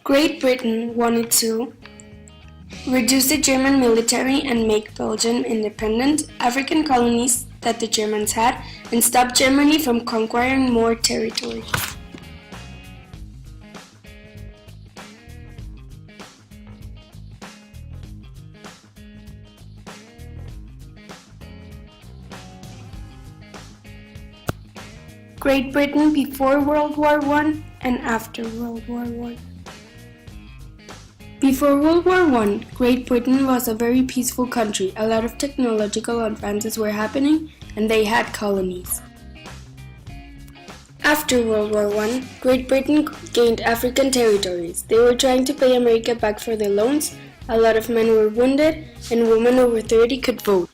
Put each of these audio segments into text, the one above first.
Great Britain wanted to reduce the German military and make Belgium independent, African colonies that the Germans had, and stop Germany from conquering more territory. Great Britain before World War I and after World War I. Before World War I, Great Britain was a very peaceful country. A lot of technological advances were happening, and they had colonies. After World War I, Great Britain gained African territories. They were trying to pay America back for their loans, a lot of men were wounded, and women over 30 could vote.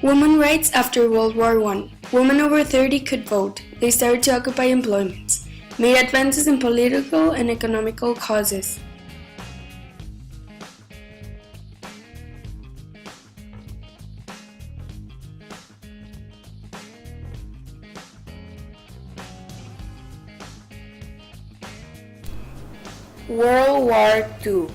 Women rights after World War I. Women over 30 could vote. They started to occupy employments, made advances in political and economical causes. World War II.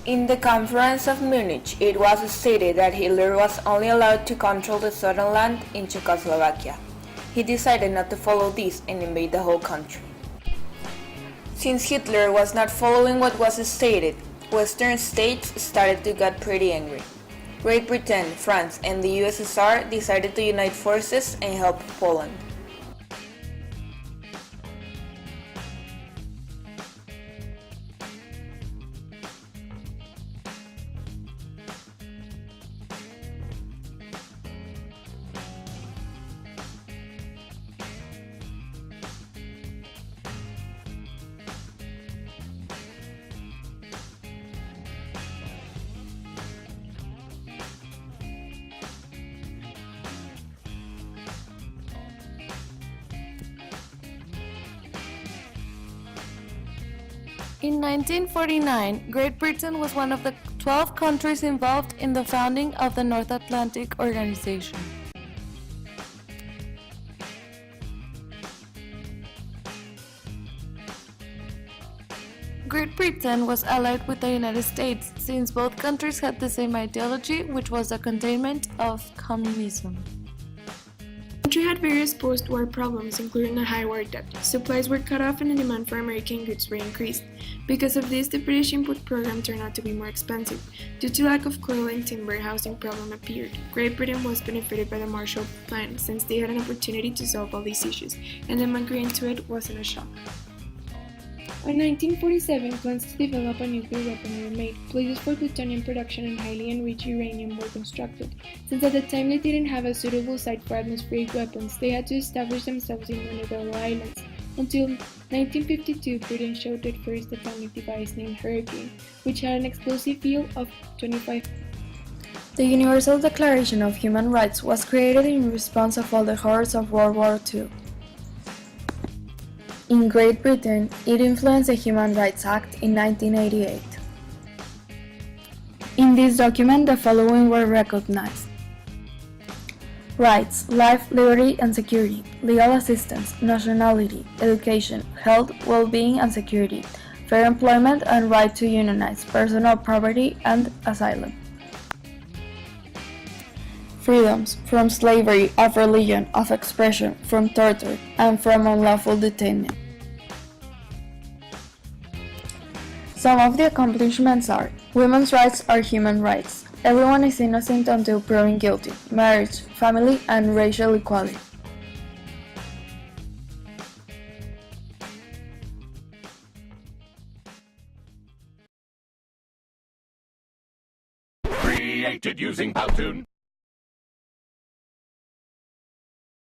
In the Conference of Munich, it was stated that Hitler was only allowed to control the southern land in Czechoslovakia. He decided not to follow this and invade the whole country. Since Hitler was not following what was stated, Western states started to get pretty angry. Great Britain, France, and the USSR decided to unite forces and help Poland. In 1949, Great Britain was one of the 12 countries involved in the founding of the North Atlantic Organization. Great Britain was allied with the United States since both countries had the same ideology, which was the containment of communism. The country had various post-war problems, including a high war debt. Supplies were cut off and the demand for American goods were increased. Because of this, the British import program turned out to be more expensive. Due to lack of coal and timber, housing problem appeared. Great Britain was benefited by the Marshall Plan since they had an opportunity to solve all these issues, and them agreeing to it wasn't a shock. In 1947, plans to develop a nuclear weapon were made. Places for plutonium production and highly enriched uranium were constructed. Since at the time they didn't have a suitable site for atmospheric weapons, they had to establish themselves in Montebello Islands. Until 1952, Britain showed its first atomic device named Hurricane, which had an explosive yield of 25. The Universal Declaration of Human Rights was created in response of all the horrors of World War II. In Great Britain, it influenced the Human Rights Act in 1988. In this document, the following were recognized: rights, life, liberty and security, legal assistance, nationality, education, health, well-being and security, fair employment and right to unionize, personal property and asylum. Freedoms from slavery, of religion, of expression, from torture, and from unlawful detainment. Some of the accomplishments are: women's rights are human rights. Everyone is innocent until proven guilty. Marriage, family, and racial equality. Created using Powtoon.